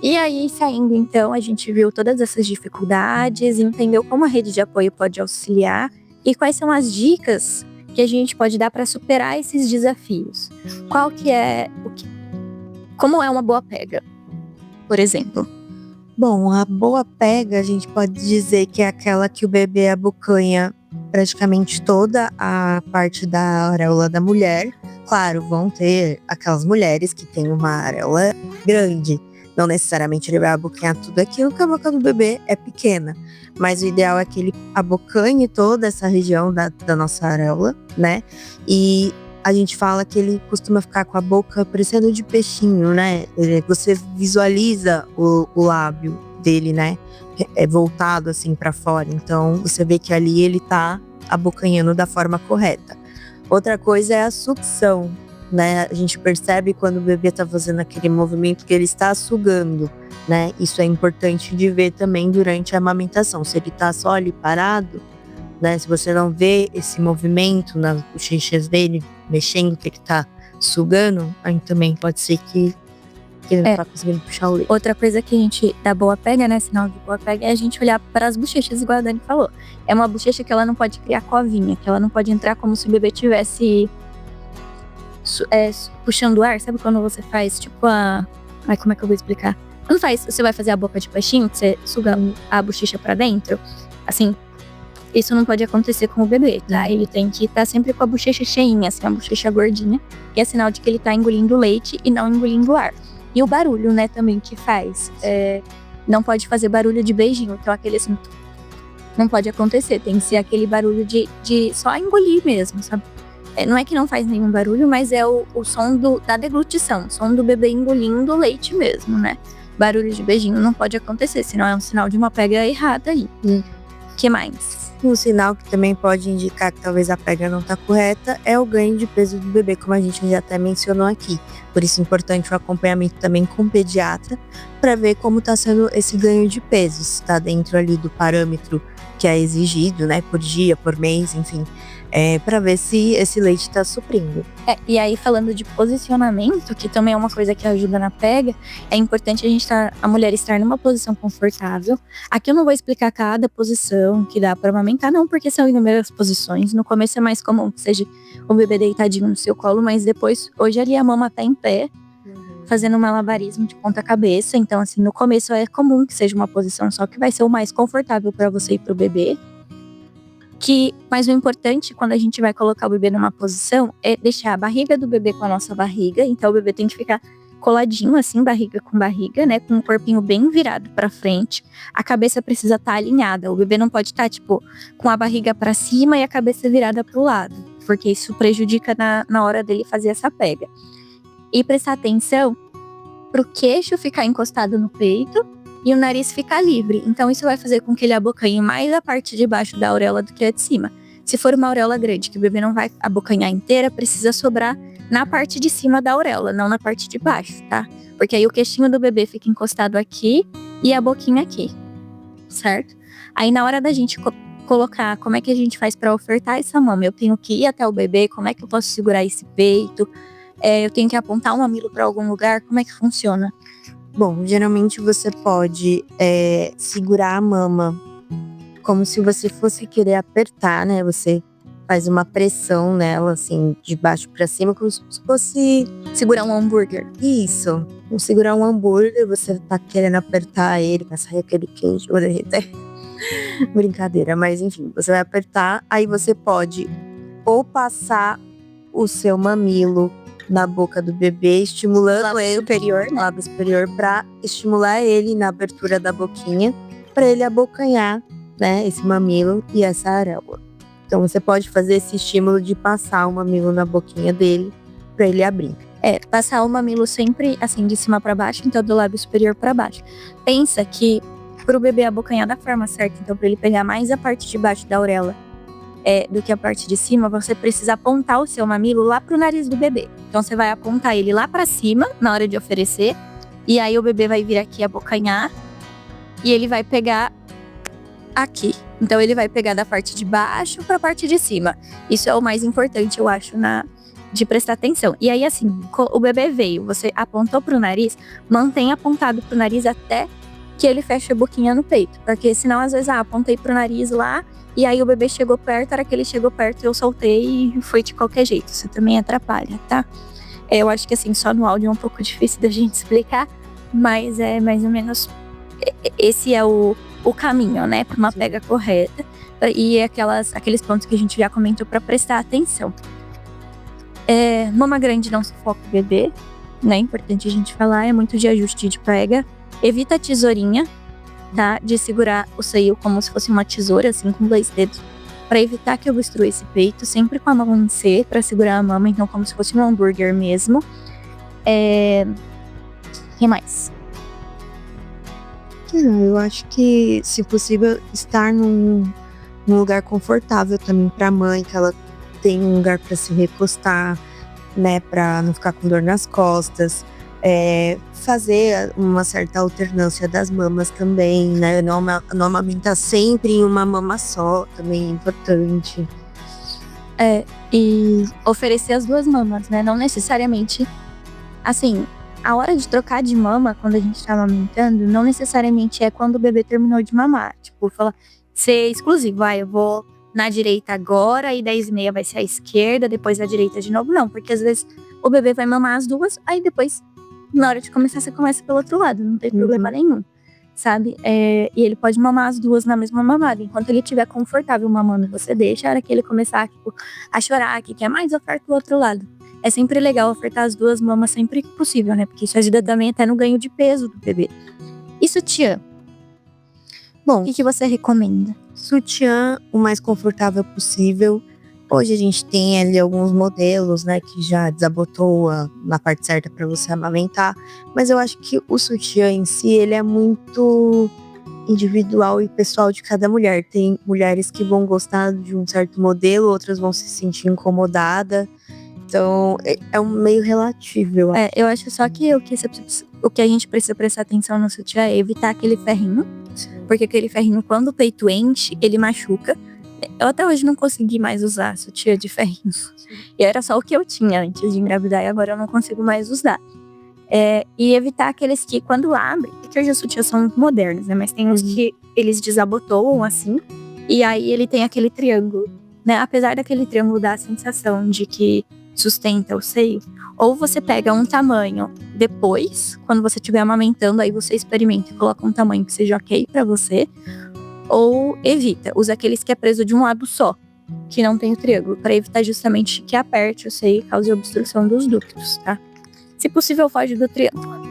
E aí, saindo então, a gente viu todas essas dificuldades, entendeu como a rede de apoio pode auxiliar e quais são as dicas que a gente pode dar para superar esses desafios. Qual que é como é uma boa pega, por exemplo? Bom, a boa pega, a gente pode dizer que é aquela que o bebê abocanha praticamente toda a parte da areola da mulher. Claro, vão ter aquelas mulheres que têm uma areola grande. Não necessariamente ele vai abocanhar tudo aquilo, porque a boca do bebê é pequena. Mas o ideal é que ele abocanhe toda essa região da nossa areola, né? E a gente fala que ele costuma ficar com a boca parecendo de peixinho, né? Você visualiza o lábio dele, né? Voltado assim para fora. Então você vê que ali ele tá abocanhando da forma correta. Outra coisa é a sucção, né? A gente percebe quando o bebê tá fazendo aquele movimento que ele está sugando, né? Isso é importante de ver também durante a amamentação. Se ele tá só ali parado, né? Se você não vê esse movimento nas bochechas dele, mexendo, que ele tá sugando, aí também pode ser que ele não tá conseguindo puxar o leite. Outra coisa que a gente dá boa pega, né? Sinal de boa pega é a gente olhar para as bochechas, igual a Dani falou. É uma bochecha que ela não pode criar covinha, que ela não pode entrar como se o bebê tivesse puxando ar. Sabe quando você faz tipo a... Ai, como é que eu vou explicar? Quando você vai fazer a boca de peixinho, que você suga a bochecha pra dentro, assim, isso não pode acontecer com o bebê, tá? Ele tem que estar sempre com a bochecha cheinha, assim, a bochecha gordinha, que é sinal de que ele tá engolindo leite e não engolindo ar. E o barulho, né, também que faz. Não pode fazer barulho de beijinho, então aquele assim, não pode acontecer, tem que ser aquele barulho de só engolir mesmo, sabe? Não é que não faz nenhum barulho, mas é o som da deglutição, o som do bebê engolindo o leite mesmo, né? Barulho de beijinho não pode acontecer, senão é um sinal de uma pega errada aí. Que mais? Um sinal que também pode indicar que talvez a pega não tá correta é o ganho de peso do bebê, como a gente já até mencionou aqui. Por isso é importante o acompanhamento também com o pediatra para ver como tá sendo esse ganho de peso, se tá dentro ali do parâmetro que é exigido, né, por dia, por mês, enfim, para ver se esse leite tá suprindo. E aí, falando de posicionamento, que também é uma coisa que ajuda na pega, é importante a mulher estar numa posição confortável. Aqui eu não vou explicar cada posição que dá para amamentar, não, porque são inúmeras posições. No começo é mais comum que seja o bebê deitadinho no seu colo, mas depois, hoje ali a mama tá em pé, fazendo um malabarismo de ponta cabeça. Então, assim, no começo é comum que seja uma posição só que vai ser o mais confortável para você e pro bebê. Mas o importante quando a gente vai colocar o bebê numa posição é deixar a barriga do bebê com a nossa barriga. Então o bebê tem que ficar coladinho assim, barriga com barriga, né? Com o corpinho bem virado pra frente. A cabeça precisa estar alinhada. O bebê não pode estar, tipo, com a barriga pra cima e a cabeça virada pro lado. Porque isso prejudica na hora dele fazer essa pega. E prestar atenção pro queixo ficar encostado no peito e o nariz ficar livre. Então isso vai fazer com que ele abocanhe mais a parte de baixo da auréola do que a de cima. Se for uma auréola grande, que o bebê não vai abocanhar inteira, precisa sobrar na parte de cima da auréola, não na parte de baixo, tá? Porque aí o queixinho do bebê fica encostado aqui e a boquinha aqui, certo? Aí na hora da gente colocar como é que a gente faz para ofertar essa mama, eu tenho que ir até o bebê, como é que eu posso segurar esse peito? Eu tenho que apontar o mamilo para algum lugar, como é que funciona? Bom, geralmente você pode segurar a mama como se você fosse querer apertar, né? Você faz uma pressão nela, assim, de baixo pra cima, como se fosse segurar um hambúrguer. Isso, segurar um hambúrguer, você tá querendo apertar ele, pra sair aquele queijo, vou derreter. Brincadeira, mas enfim, você vai apertar, aí você pode ou passar o seu mamilo na boca do bebê, estimulando ele, lábio superior, pra estimular ele na abertura da boquinha, pra ele abocanhar, né, esse mamilo e essa areola. Então você pode fazer esse estímulo de passar o mamilo na boquinha dele pra ele abrir. Passar o mamilo sempre assim de cima pra baixo, então do lábio superior pra baixo. Pensa que pro bebê abocanhar da forma certa, então pra ele pegar mais a parte de baixo da auréola do que a parte de cima, você precisa apontar o seu mamilo lá pro nariz do bebê. Então você vai apontar ele lá pra cima na hora de oferecer, e aí o bebê vai vir aqui abocanhar e ele vai pegar aqui. Então ele vai pegar da parte de baixo pra parte de cima. Isso é o mais importante, eu acho, de prestar atenção. E aí assim, o bebê veio, você apontou pro nariz, mantém apontado pro nariz até que ele feche a boquinha no peito. Porque senão às vezes, apontei pro nariz lá, e aí o bebê chegou perto, a hora que ele chegou perto eu soltei e foi de qualquer jeito. Isso também atrapalha, tá? Eu acho que assim, só no áudio é um pouco difícil da gente explicar, mas é mais ou menos esse é o caminho, né, para uma pega correta. E aqueles pontos que a gente já comentou para prestar atenção. Mama grande não sufoca o bebê, né? Importante a gente falar, é muito de ajuste de pega. Evita a tesourinha, tá? De segurar o seio como se fosse uma tesoura, assim, com 2 dedos, para evitar que obstrua esse peito, sempre com a mão em C para segurar a mama, então como se fosse um hambúrguer mesmo. Que mais? Eu acho que, se possível, estar num lugar confortável também pra mãe, que ela tem um lugar pra se recostar, né, pra não ficar com dor nas costas. fazer uma certa alternância das mamas também, né? Não amamentar sempre em uma mama só, também é importante. E oferecer as 2 mamas, né? Não necessariamente, assim, a hora de trocar de mama, quando a gente tá amamentando, não necessariamente é quando o bebê terminou de mamar. Tipo, falar, ser exclusivo, eu vou na direita agora, e 10h30 vai ser a esquerda, depois a direita de novo. Não, porque às vezes o bebê vai mamar as 2, aí depois, na hora de começar, você começa pelo outro lado, não tem problema nenhum, sabe? E ele pode mamar as 2 na mesma mamada. Enquanto ele estiver confortável mamando, você deixa. A hora que ele começar, tipo, a chorar, que quer mais, oferta o outro lado. É sempre legal ofertar as 2 mamas sempre que possível, né? Porque isso ajuda também até no ganho de peso do bebê. E sutiã? Bom, o que você recomenda? Sutiã o mais confortável possível. Hoje a gente tem ali alguns modelos, né, que já desabotoa na parte certa para você amamentar, mas eu acho que o sutiã em si, ele é muito individual e pessoal de cada mulher. Tem mulheres que vão gostar de um certo modelo, outras vão se sentir incomodada. Então, é um meio relativo, eu acho. Eu acho só que o que a gente precisa prestar atenção no sutiã é evitar aquele ferrinho. Sim. Porque aquele ferrinho, quando o peito enche, ele machuca. Eu até hoje não consegui mais usar sutiã de ferrinho. Sim. E era só o que eu tinha antes de engravidar, e agora eu não consigo mais usar. E evitar aqueles que, quando abrem, porque hoje os sutiãs são muito modernos, né? Mas tem uns que eles desabotoam assim, e aí ele tem aquele triângulo, né? Apesar daquele triângulo dar a sensação de que sustenta o seio, ou você pega um tamanho depois, quando você estiver amamentando, aí você experimenta e coloca um tamanho que seja ok pra você, ou evita, usa aqueles que é preso de um lado só, que não tem o triângulo, pra evitar justamente que aperte o seio e cause obstrução dos ductos, tá? Se possível, foge do triângulo.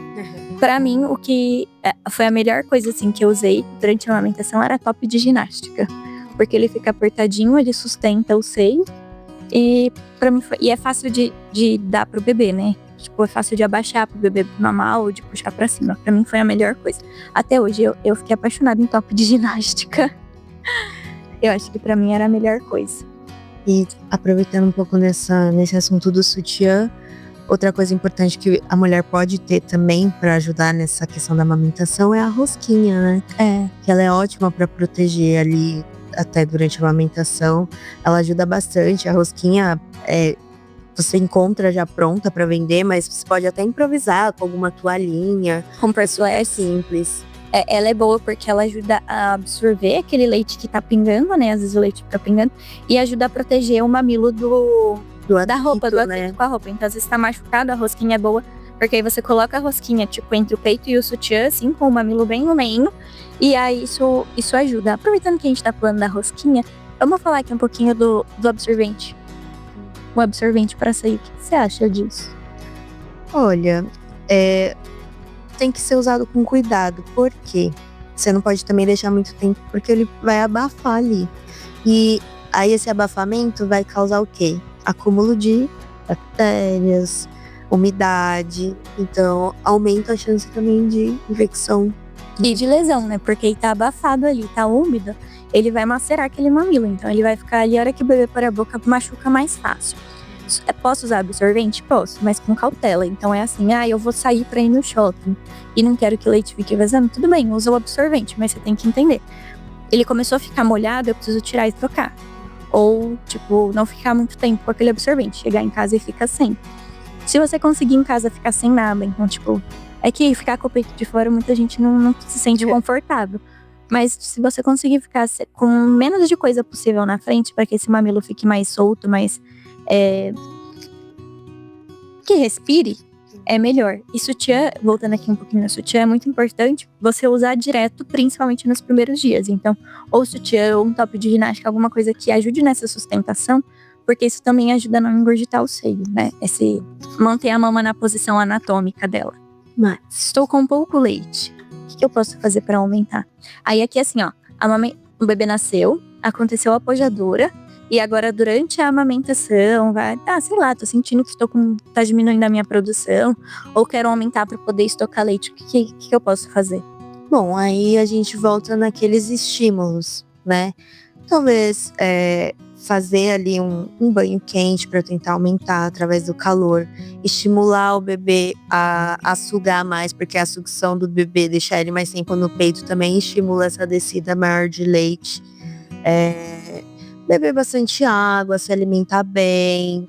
Pra mim, o que foi a melhor coisa assim que eu usei durante a amamentação era top de ginástica, porque ele fica apertadinho, ele sustenta o seio. E pra mim e é fácil de dar pro bebê, né? Tipo, é fácil de abaixar pro bebê mamar ou de puxar pra cima. Pra mim foi a melhor coisa. Até hoje eu fiquei apaixonada em top de ginástica. Eu acho que pra mim era a melhor coisa. E aproveitando um pouco nesse assunto do sutiã, outra coisa importante que a mulher pode ter também pra ajudar nessa questão da amamentação é a rosquinha, né? Que ela é ótima pra proteger ali até durante a amamentação. Ela ajuda bastante. A rosquinha você encontra já pronta para vender, mas você pode até improvisar com alguma toalhinha. Compressor é simples. Ela é boa porque ela ajuda a absorver aquele leite que tá pingando, né? Às vezes o leite fica pingando. E ajuda a proteger o mamilo da roupa, do atrito, né? Com a roupa. Então, às vezes tá machucado, a rosquinha é boa. Porque aí você coloca a rosquinha, tipo, entre o peito e o sutiã, assim, com o mamilo bem no meio. E aí isso ajuda. Aproveitando que a gente tá falando da rosquinha, vamos falar aqui um pouquinho do absorvente. O absorvente para sair. O que você acha disso? Olha, tem que ser usado com cuidado. Por quê? Você não pode também deixar muito tempo, porque ele vai abafar ali. E aí esse abafamento vai causar o quê? Acúmulo de bactérias, umidade. Então, aumenta a chance também de infecção. E de lesão, né? Porque ele tá abafado ali, tá úmido, ele vai macerar aquele mamilo. Então ele vai ficar ali, a hora que o bebê pôr a boca, machuca mais fácil. Posso usar absorvente? Posso, mas com cautela. Então é assim, eu vou sair pra ir no shopping e não quero que o leite fique vazando. Tudo bem, usa o absorvente, mas você tem que entender. Ele começou a ficar molhado, eu preciso tirar e trocar. Ou, tipo, não ficar muito tempo com aquele absorvente. Chegar em casa e ficar sem. Se você conseguir em casa ficar sem nada, então, tipo... É que ficar com o peito de fora, muita gente não se sente confortável. Mas se você conseguir ficar com menos de coisa possível na frente, para que esse mamilo fique mais solto, mais... que respire, é melhor. E sutiã, voltando aqui um pouquinho no sutiã, é muito importante você usar direto, principalmente nos primeiros dias. Então, ou sutiã, ou um top de ginástica, alguma coisa que ajude nessa sustentação, porque isso também ajuda a não engurgitar o seio, né? Manter a mama na posição anatômica dela. Mas estou com pouco leite. O que eu posso fazer para aumentar? Aí aqui assim, ó, o bebê nasceu, aconteceu a pojadura, e agora durante a amamentação, sei lá, tô sentindo que tá diminuindo a minha produção, ou quero aumentar para poder estocar leite. O que eu posso fazer? Bom, aí a gente volta naqueles estímulos, né? Talvez fazer ali um banho quente para tentar aumentar através do calor, estimular o bebê a sugar mais, porque a sucção do bebê, deixar ele mais tempo no peito, também estimula essa descida maior de leite. Beber bastante água, se alimentar bem,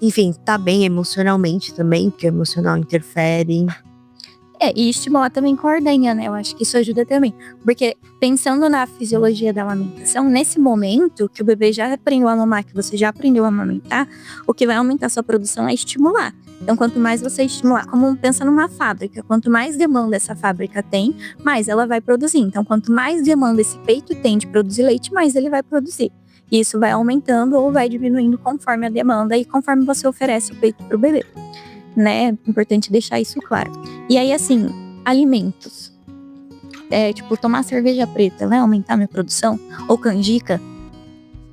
enfim, tá bem emocionalmente também, porque o emocional interfere. E estimular também com a ordenha, né? Eu acho que isso ajuda também. Porque pensando na fisiologia da amamentação, nesse momento que o bebê já aprendeu a mamar, que você já aprendeu a amamentar, o que vai aumentar a sua produção é estimular. Então, quanto mais você estimular, como pensa numa fábrica, quanto mais demanda essa fábrica tem, mais ela vai produzir. Então, quanto mais demanda esse peito tem de produzir leite, mais ele vai produzir. E isso vai aumentando ou vai diminuindo conforme a demanda e conforme você oferece o peito para o bebê. Né? É importante deixar isso claro. E aí, assim, alimentos. Tipo, tomar cerveja preta vai aumentar minha produção? Ou canjica?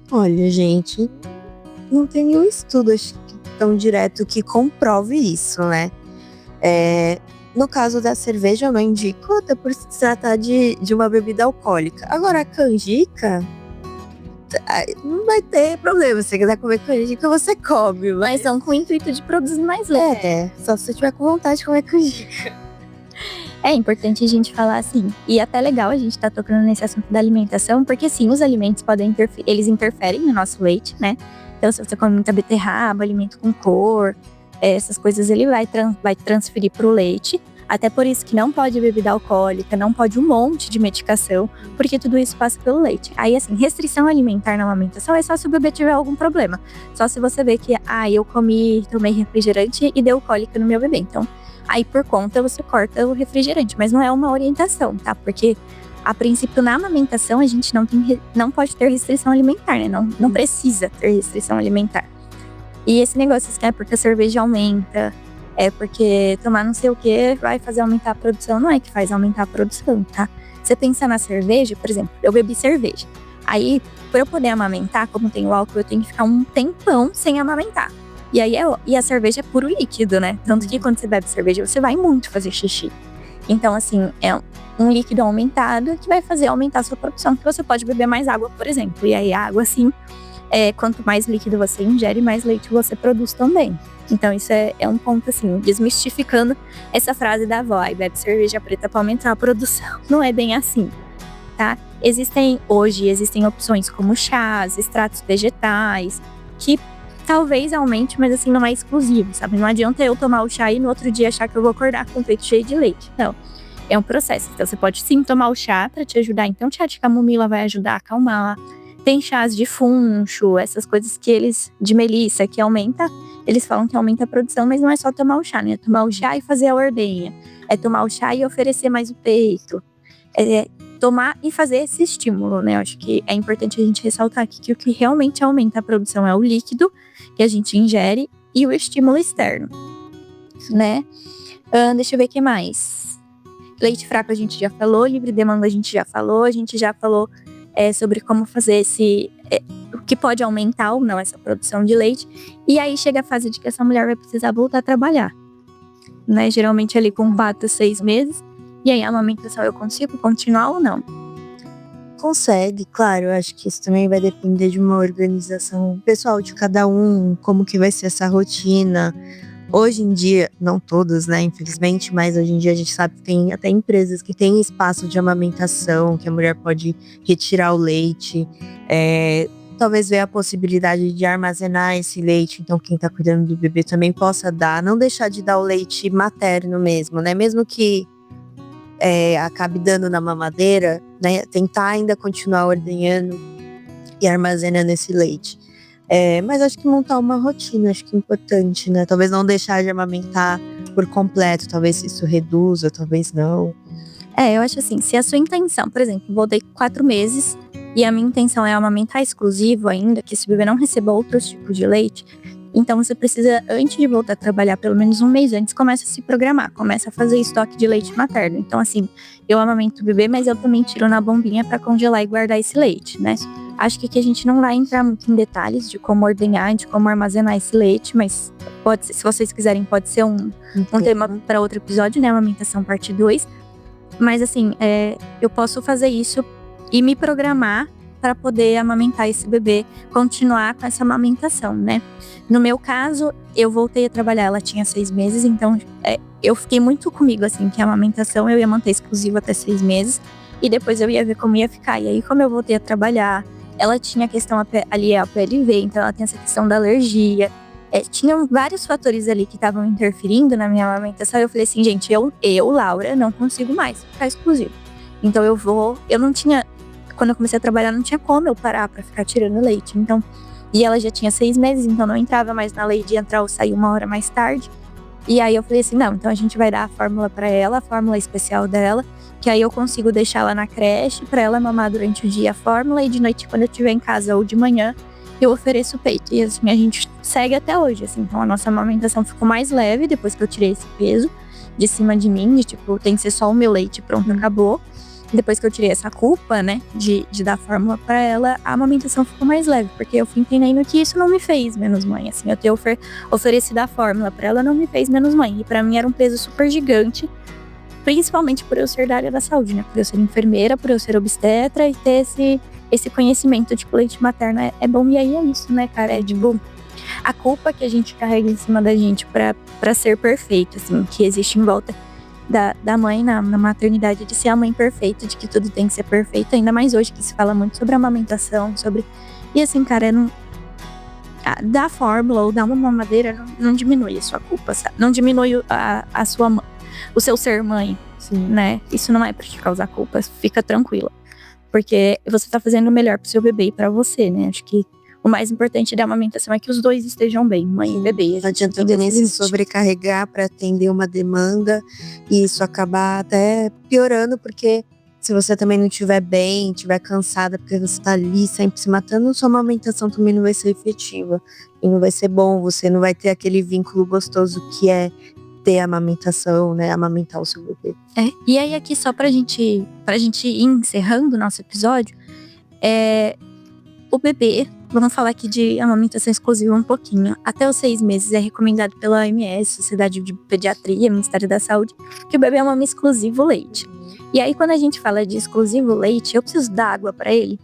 Olha, gente, não tem nenhum estudo, acho que tão direto que comprove isso, né? No caso da cerveja, eu não indico, até por se tratar de uma bebida alcoólica. Agora, a canjica, não vai ter problema. Se você quiser comer canjica, você come. Mas são com o intuito de produzir mais leite. Só se você tiver com vontade de comer canjica. É importante a gente falar assim. E até legal a gente tá tocando nesse assunto da alimentação, porque sim, os alimentos podem eles interferem no nosso leite, né? Então, se você come muita beterraba, alimento com cor, essas coisas ele vai transferir pro leite. Até por isso que não pode bebida alcoólica, não pode um monte de medicação, porque tudo isso passa pelo leite. Aí, assim, restrição alimentar na amamentação é só se o bebê tiver algum problema. Só se você vê que, eu tomei refrigerante e deu cólica no meu bebê. Então, aí por conta você corta o refrigerante, mas não é uma orientação, tá? Porque, a princípio, na amamentação, a gente não pode ter restrição alimentar, né? Não precisa ter restrição alimentar. E esse negócio que é porque a cerveja aumenta, é porque tomar não sei o que vai fazer aumentar a produção. Não é que faz aumentar a produção, tá? Você pensa na cerveja, por exemplo, eu bebi cerveja. Aí, para eu poder amamentar, como tem o álcool, eu tenho que ficar um tempão sem amamentar. E aí e a cerveja é puro líquido, né? Tanto que quando você bebe cerveja, você vai muito fazer xixi. Então, assim, é um líquido aumentado que vai fazer aumentar a sua produção. Porque você pode beber mais água, por exemplo. E aí a água, assim, quanto mais líquido você ingere, mais leite você produz também. Então isso é um ponto, assim, desmistificando essa frase da avó, bebe cerveja preta para aumentar a produção. Não é bem assim, tá? Hoje existem opções como chás, extratos vegetais, que talvez aumente, mas assim, não é exclusivo, sabe? Não adianta eu tomar o chá e no outro dia achar que eu vou acordar com o peito cheio de leite. Não, é um processo. Então você pode sim tomar o chá para te ajudar. Então chá de camomila vai ajudar a acalmar. Tem chás de funcho, essas coisas de melissa, que aumenta. Eles falam que aumenta a produção, mas não é só tomar o chá, né? É tomar o chá e fazer a ordenha. É tomar o chá e oferecer mais o peito. É tomar e fazer esse estímulo, né? Eu acho que é importante a gente ressaltar aqui que o que realmente aumenta a produção é o líquido que a gente ingere e o estímulo externo, né? Deixa eu ver o que mais. Leite fraco a gente já falou, livre demanda a gente já falou sobre como fazer o que pode aumentar ou não essa produção de leite. E aí chega a fase de que essa mulher vai precisar voltar a trabalhar, né? Geralmente ali com 4 a 6 meses. E aí a amamentação eu consigo continuar ou não? Consegue, claro. Eu acho que isso também vai depender de uma organização pessoal de cada um, como que vai ser essa rotina. Hoje em dia, não todas, né, infelizmente, mas hoje em dia a gente sabe que tem até empresas que têm espaço de amamentação, que a mulher pode retirar o leite, talvez ver a possibilidade de armazenar esse leite, então quem tá cuidando do bebê também possa dar, não deixar de dar o leite materno mesmo, né, mesmo que acabe dando na mamadeira, né, tentar ainda continuar ordenhando e armazenando esse leite. Mas acho que montar uma rotina, acho que é importante, né? Talvez não deixar de amamentar por completo, talvez isso reduza, talvez não. Eu acho assim, se a sua intenção, por exemplo, voltei 4 meses e a minha intenção é amamentar exclusivo ainda, que esse bebê não receba outros tipos de leite, então você precisa, antes de voltar a trabalhar, pelo menos um mês antes, começa a se programar, começa a fazer estoque de leite materno. Então assim, eu amamento o bebê, mas eu também tiro na bombinha para congelar e guardar esse leite, né? Acho que aqui a gente não vai entrar muito em detalhes de como ordenhar, de como armazenar esse leite, mas pode ser, se vocês quiserem, pode ser um tema para outro episódio, né? Amamentação parte 2. Mas assim, eu posso fazer isso e me programar para poder amamentar esse bebê, continuar com essa amamentação, né? No meu caso, eu voltei a trabalhar, ela tinha 6 meses, então eu fiquei muito comigo, assim, que a amamentação eu ia manter exclusiva até 6 meses, e depois eu ia ver como ia ficar. E aí, como eu voltei a trabalhar, ela tinha a questão ali, a PLV, então ela tem essa questão da alergia. Tinham vários fatores ali que estavam interferindo na minha amamentação. Eu falei assim, gente, eu, Laura, não consigo mais ficar exclusiva. Então eu não tinha, quando eu comecei a trabalhar, não tinha como eu parar pra ficar tirando leite. Então, e ela já tinha 6 meses, então não entrava mais na lei de entrar ou sair 1 hora mais tarde. E aí eu falei assim, não, então a gente vai dar a fórmula pra ela, a fórmula especial dela, que aí eu consigo deixar ela na creche pra ela mamar durante o dia a fórmula, e de noite, quando eu estiver em casa ou de manhã, eu ofereço o peito. E assim, a gente segue até hoje, assim. Então a nossa amamentação ficou mais leve depois que eu tirei esse peso de cima de mim, de tipo, tem que ser só o meu leite, pronto, acabou. Depois que eu tirei essa culpa, né, de dar fórmula pra ela, a amamentação ficou mais leve, porque eu fui entendendo que isso não me fez menos mãe, assim. Eu ter oferecido a fórmula pra ela não me fez menos mãe. E pra mim era um peso super gigante, principalmente por eu ser da área da saúde, né, por eu ser enfermeira, por eu ser obstetra e ter esse conhecimento de que o leite materno é bom. E aí é isso, né, cara? É tipo, a culpa que a gente carrega em cima da gente pra ser perfeito, assim, que existe em volta da mãe na maternidade, de ser a mãe perfeita, de que tudo tem que ser perfeito, ainda mais hoje que se fala muito sobre amamentação, e assim, cara, dar fórmula ou dar uma mamadeira não diminui a sua culpa, sabe? Não diminui o seu ser mãe, né? Isso não é pra te causar culpa, fica tranquila. Porque você tá fazendo o melhor pro seu bebê e pra você, né? Acho que o mais importante da amamentação é que os dois estejam bem, mãe e bebê. Não adianta nem se sobrecarregar para atender uma demanda e isso acabar até piorando, porque se você também não estiver bem, estiver cansada, porque você tá ali sempre se matando, sua amamentação também não vai ser efetiva. E não vai ser bom, você não vai ter aquele vínculo gostoso que é ter a amamentação, né? Amamentar o seu bebê. E aí aqui, só pra gente ir encerrando o nosso episódio, o bebê, vamos falar aqui de amamentação exclusiva um pouquinho. Até os 6 meses é recomendado pela OMS, Sociedade de Pediatria, Ministério da Saúde, que o bebê mame exclusivo leite. E aí, quando a gente fala de exclusivo leite, eu preciso dar água pra ele?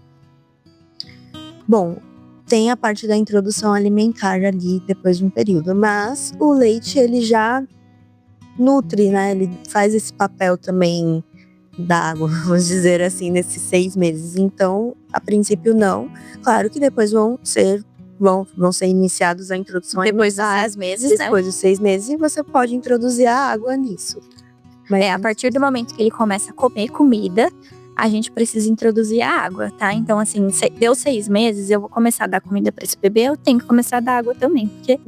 Bom, tem a parte da introdução alimentar ali depois de um período, mas o leite ele já nutre, né? Ele faz esse papel também da água, vamos dizer assim, nesses 6 meses. Então, a princípio não. Claro que depois vão ser iniciados a introdução depois dos 6 meses, depois dos 6 meses, você pode introduzir a água nisso. Mas a partir do momento que ele começa a comer comida, a gente precisa introduzir a água, tá? Então, assim, deu 6 meses, eu vou começar a dar comida pra esse bebê, eu tenho que começar a dar água também, porque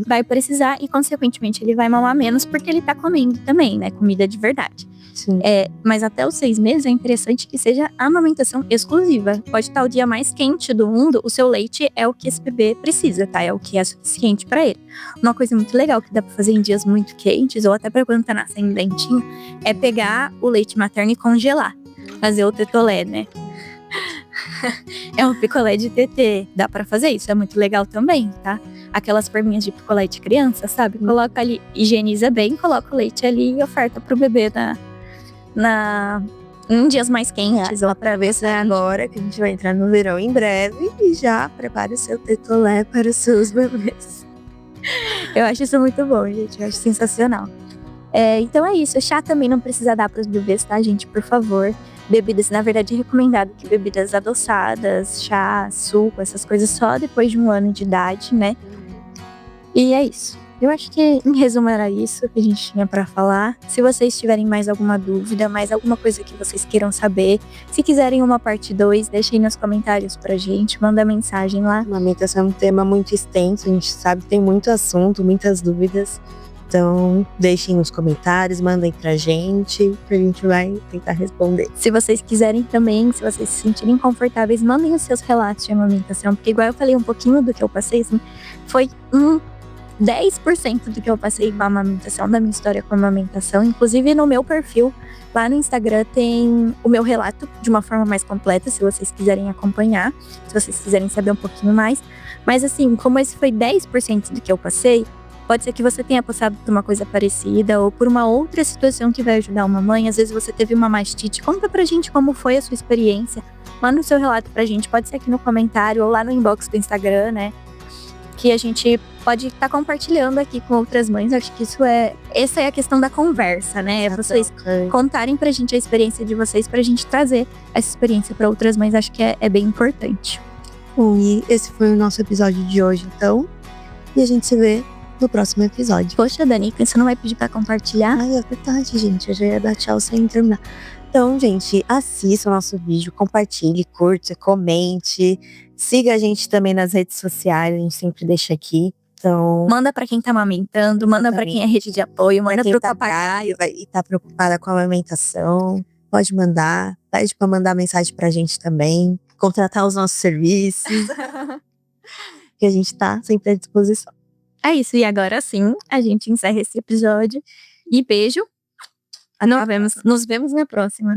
vai precisar e, consequentemente, ele vai mamar menos porque ele tá comendo também, né? Comida de verdade. Sim. Mas até os 6 meses é interessante que seja amamentação exclusiva. Pode estar o dia mais quente do mundo, o seu leite é o que esse bebê precisa, tá? É o que é suficiente pra ele. Uma coisa muito legal que dá pra fazer em dias muito quentes, ou até pra quando tá nascendo dentinho, é pegar o leite materno e congelar. Fazer o tetolé, né? É um picolé de tetê. Dá pra fazer isso, é muito legal também, tá? Aquelas forminhas de picolé de criança, sabe? Coloca ali, higieniza bem, coloca o leite ali e oferta pro bebê em dias mais quentes. Lá pra ver se é agora que a gente vai entrar no verão em breve e já prepare o seu tetolé para os seus bebês. Eu acho isso muito bom, gente. Eu acho sensacional. Então é isso. Chá também não precisa dar pros bebês, tá, gente? Por favor. Bebidas, na verdade, é recomendado que bebidas adoçadas, chá, suco, essas coisas só depois de 1 ano de idade, né? E é isso. Eu acho que, em resumo, era isso que a gente tinha pra falar. Se vocês tiverem mais alguma dúvida, mais alguma coisa que vocês queiram saber, se quiserem uma parte 2, deixem nos comentários pra gente, manda mensagem lá. Amamentação é um tema muito extenso, a gente sabe que tem muito assunto, muitas dúvidas. Então, deixem nos comentários, mandem pra gente, que a gente vai tentar responder. Se vocês quiserem também, se vocês se sentirem confortáveis, mandem os seus relatos de amamentação, porque igual eu falei um pouquinho do que eu passei, assim, foi 10% do que eu passei com a amamentação, da minha história com a amamentação. Inclusive, no meu perfil, lá no Instagram, tem o meu relato de uma forma mais completa, se vocês quiserem acompanhar, se vocês quiserem saber um pouquinho mais. Mas assim, como esse foi 10% do que eu passei, pode ser que você tenha passado por uma coisa parecida ou por uma outra situação que vai ajudar uma mãe. Às vezes você teve uma mastite. Conta pra gente como foi a sua experiência. manda o seu relato pra gente. Pode ser aqui no comentário ou lá no inbox do Instagram, né? Que a gente pode estar compartilhando aqui com outras mães. Acho que essa é a questão da conversa, né? É vocês contarem pra gente a experiência de vocês, pra gente trazer essa experiência pra outras mães. Acho que é bem importante. Bom, e esse foi o nosso episódio de hoje, então. E a gente se vê no próximo episódio. Poxa, Dani, você não vai pedir pra compartilhar? Ai, é verdade, gente. Eu já ia dar tchau sem terminar. Então, gente, assista o nosso vídeo, compartilhe, curta, comente. Siga a gente também nas redes sociais, a gente sempre deixa aqui. Então, manda pra quem tá amamentando, manda pra quem é rede de apoio, manda pro papagaio. E tá preocupada com a amamentação, pode mandar. Pede pra mandar mensagem pra gente também. Contratar os nossos serviços. Que a gente tá sempre à disposição. É isso, e agora sim, a gente encerra esse episódio. E beijo. Nos vemos na próxima.